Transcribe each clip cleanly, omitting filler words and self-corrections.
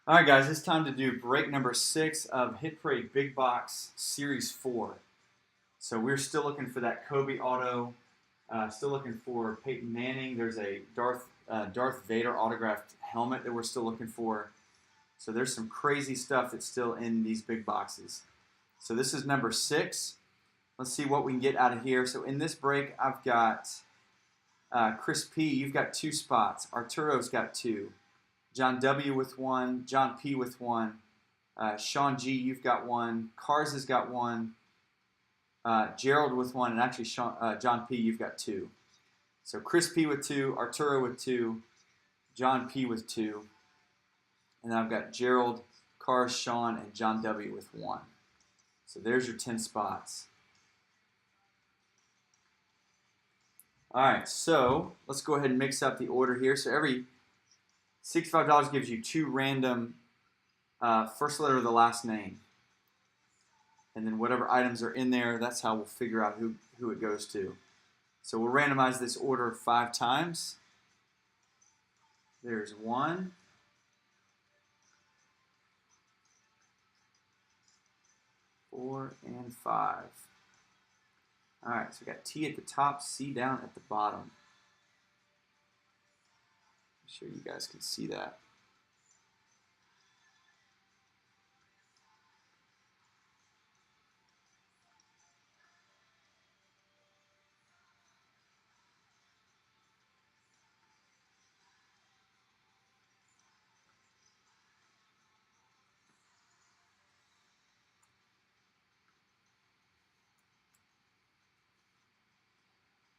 All right, guys, it's time to do break number 6 of Hit Parade Big Box Series 4. So we're still looking for that Kobe auto, still looking for Peyton Manning. There's a Darth Vader autographed helmet that we're still looking for. So there's some crazy stuff that's still in these big boxes. So this is number 6. Let's see what we can get out of here. So in this break, I've got Chris P. You've got 2 spots. Arturo's got 2. John W. with 1. John P. with 1. Sean G. You've got 1. Cars has got 1. Gerald with 1. And actually, John P. You've got 2. So Chris P. with 2. Arturo with 2. John P. with 2. And then I've got Gerald, Cars, Sean, and John W. with 1. So there's your 10 spots. All right, so let's go ahead and mix up the order here. So every $65 gives you 2 random first letter of the last name. And then whatever items are in there, that's how we'll figure out who it goes to. So we'll randomize this order 5 times. There's 1. 4 and 5. All right, so we got T at the top, C down at the bottom. I'm sure you guys can see that.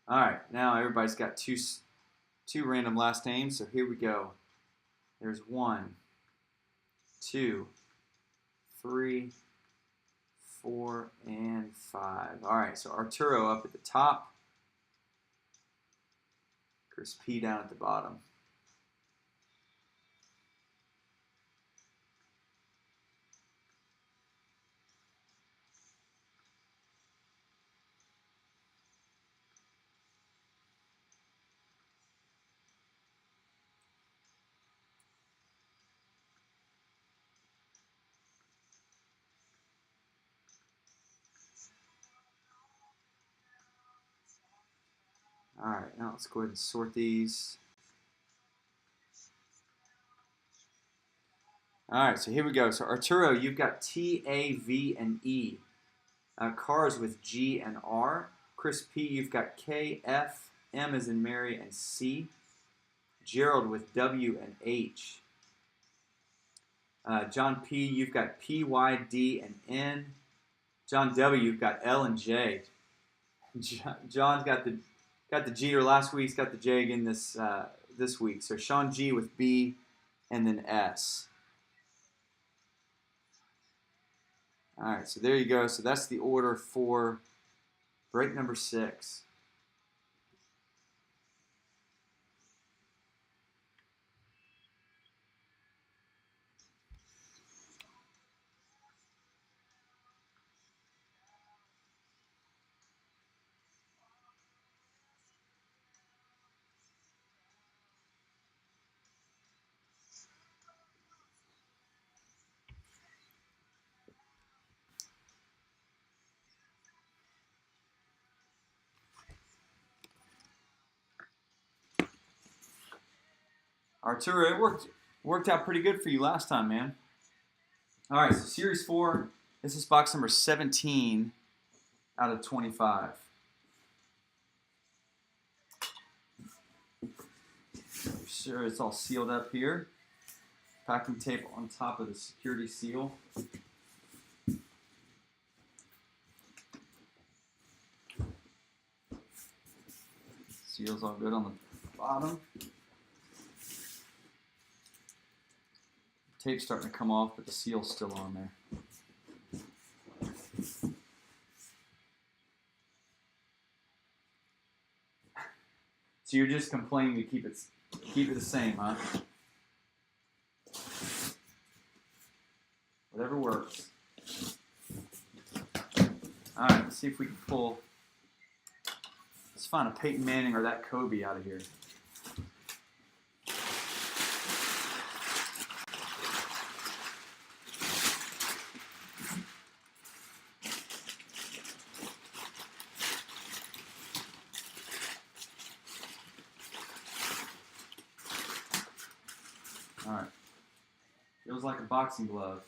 All right, now everybody's got two random last names, so here we go. There's 1, 2, 3, 4, and 5. All right, so Arturo up at the top, Chris P down at the bottom. All right, now let's go ahead and sort these. All right, so here we go. So Arturo, you've got T, A, V, and E. Cars with G and R. Chris P, you've got K, F, M as in Mary, and C. Gerald with W and H. John P, you've got P, Y, D, and N. John W, you've got L and J. John's got the G, or last week's got the J again this week. So Sean G with B and then S. All right, so there you go. So that's the order for break number 6. Arturo, it worked out pretty good for you last time, man. All right, so Series 4, this is box number 17 out of 25. Make sure it's all sealed up here. Packing tape on top of the security seal. Seal's all good on the bottom. Tape's starting to come off, but the seal's still on there. So you're just complaining to keep it the same, huh? Whatever works. All right, let's see if we can pull. Let's find a Peyton Manning or that Kobe out of here. All right. Feels like a boxing glove.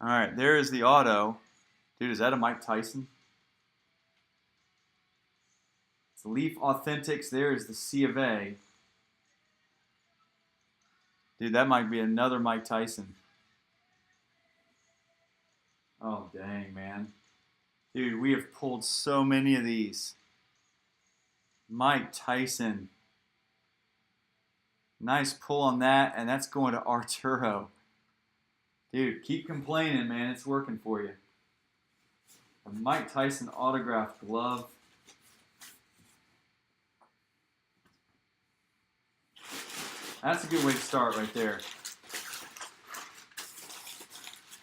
All right, there is the auto. Dude, is that a Mike Tyson? It's the Leaf Authentics. There is the C of A. Dude, that might be another Mike Tyson. Oh, dang, man. Dude, we have pulled so many of these. Mike Tyson. Nice pull on that, and that's going to Arturo. Dude, keep complaining, man. It's working for you. A Mike Tyson autographed glove. That's a good way to start right there.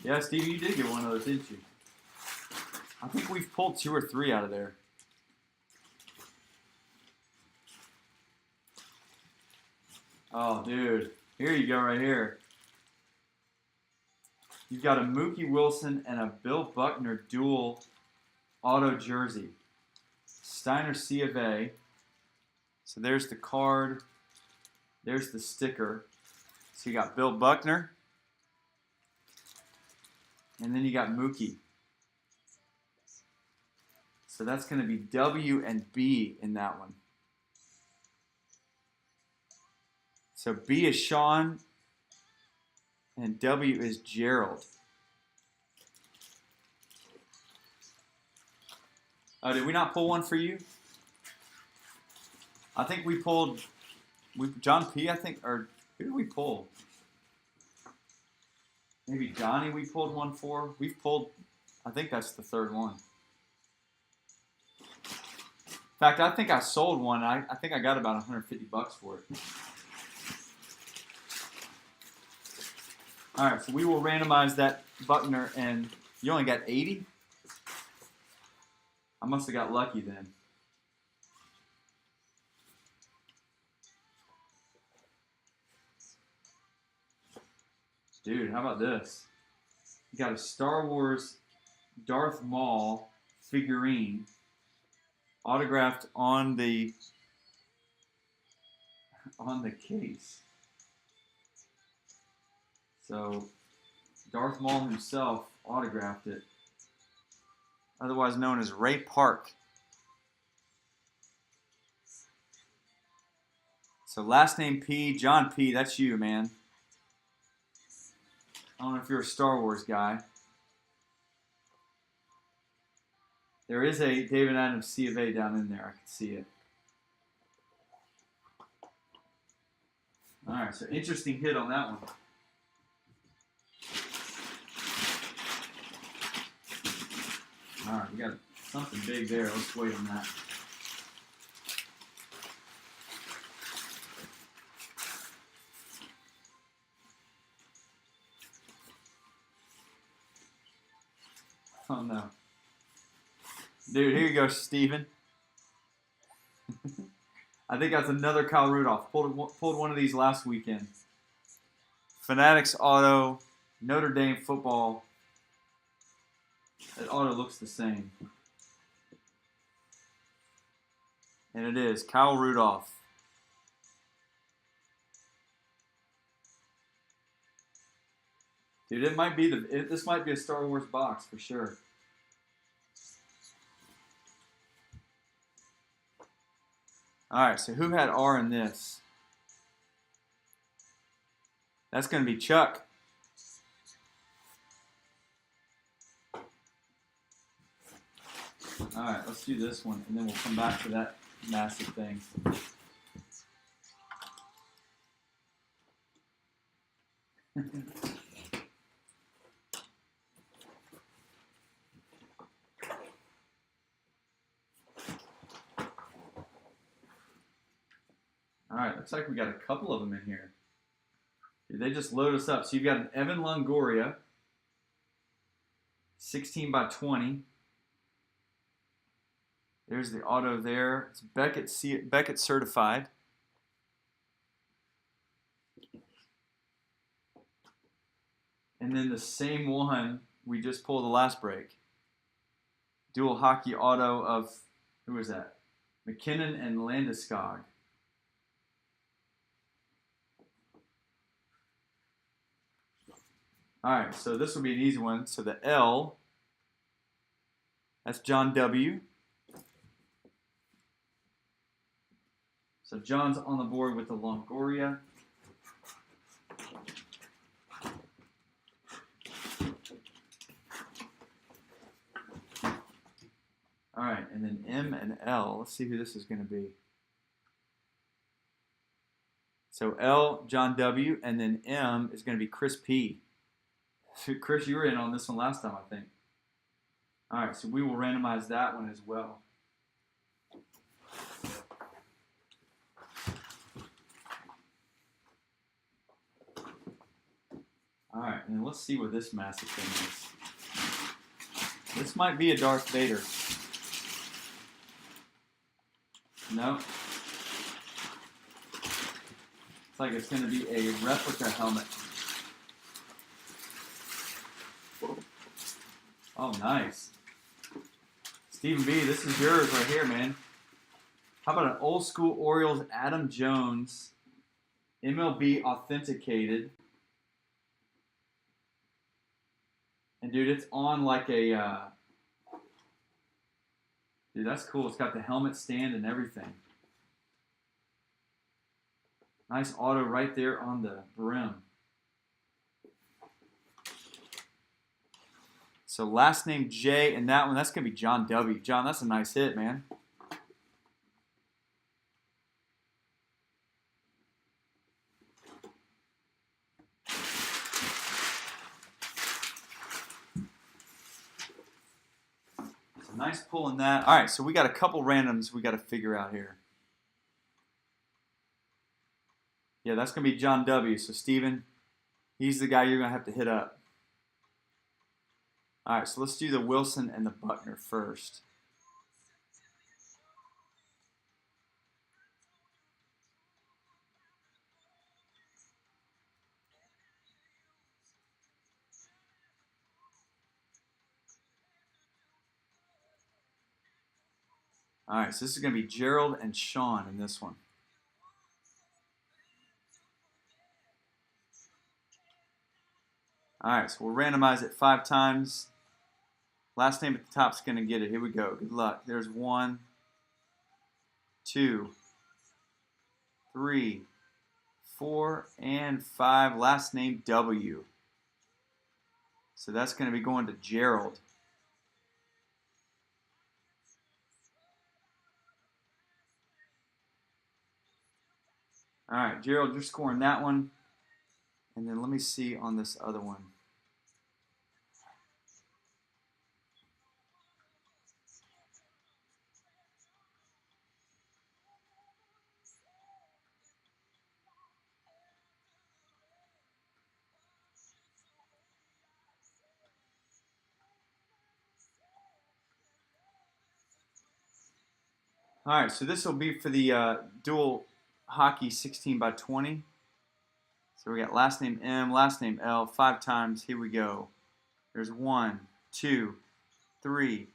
Yeah, Stevie, you did get one of those, didn't you? I think we've pulled 2 or 3 out of there. Oh, dude. Here you go right here. You've got a Mookie Wilson and a Bill Buckner dual auto jersey. Steiner C of A. So there's the card. There's the sticker. So you got Bill Buckner. And then you got Mookie. So that's going to be W and B in that one. So B is Sean, and W is Gerald. Oh, did we not pull one for you? I think we pulled John P, I think, or who did we pull? Maybe Johnny we pulled one for. We've pulled, I think that's the 3rd one. In fact, I think I sold one. I think I got about $150 for it. All right, so we will randomize that Buckner, and you only got 80? I must have got lucky then. Dude, how about this? You got a Star Wars Darth Maul figurine autographed on the case. So Darth Maul himself autographed it, otherwise known as Ray Park. So last name P, John P, that's you, man. I don't know if you're a Star Wars guy. There is a David Adams C of A down in there. I can see it. All right, so interesting hit on that one. All right, we got something big there. Let's wait on that. Oh, no. Dude, here you go, Steven. I think that's another Kyle Rudolph. Pulled one of these last weekend. Fanatics Auto, Notre Dame football. That auto looks the same. And it is Kyle Rudolph. Dude, it might be this might be a Star Wars box for sure. All right, so who had R in this? That's going to be Chuck. All right, let's do this one, and then we'll come back to that massive thing. All right, looks like we got a couple of them in here. Dude, they just load us up. So you've got an Evan Longoria, 16 by 20. There's the auto there. It's Beckett certified. And then the same one we just pulled the last break. Dual hockey auto of, who was that? McKinnon and Landeskog. All right, so this will be an easy one. So the L, that's John W. So John's on the board with the Longoria. All right, and then M and L. Let's see who this is going to be. So L, John W, and then M is going to be Chris P. So Chris, you were in on this one last time, I think. All right, so we will randomize that one as well. All right, and then let's see what this massive thing is. This might be a Darth Vader. No. It's like it's going to be a replica helmet. Oh, nice. Stephen B, this is yours right here, man. How about an old school Orioles Adam Jones, MLB authenticated. And dude, it's on like a, dude, that's cool. It's got the helmet stand and everything. Nice auto right there on the brim. So last name J, and that one, that's going to be John W. John, that's a nice hit, man. So nice pulling that. All right, so we got a couple randoms we got to figure out here. Yeah, that's going to be John W. So Steven, he's the guy you're going to have to hit up. All right, so let's do the Wilson and the Buckner first. All right, so this is going to be Gerald and Sean in this one. All right, so we'll randomize it 5 times. Last name at the top is going to get it. Here we go. Good luck. There's 1, 2, 3, 4, and 5. Last name W. So that's going to be going to Gerald. All right, Gerald, you're scoring that one. And then let me see on this other one. All right, so this will be for the dual hockey 16 by 20. So we got last name M, last name L, 5 times. Here we go. There's 1, 2, 3,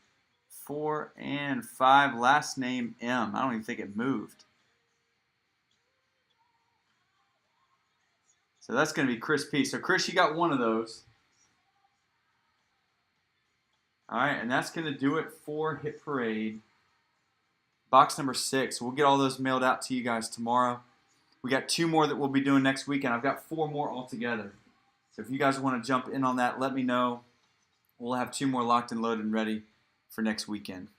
4, and 5. Last name M. I don't even think it moved. So that's going to be Chris P. So Chris, you got one of those. All right, and that's going to do it for Hit Parade. Box number 6. We'll get all those mailed out to you guys tomorrow. We got 2 more that we'll be doing next week, and I've got 4 more altogether. So if you guys want to jump in on that, let me know. We'll have 2 more locked and loaded and ready for next weekend.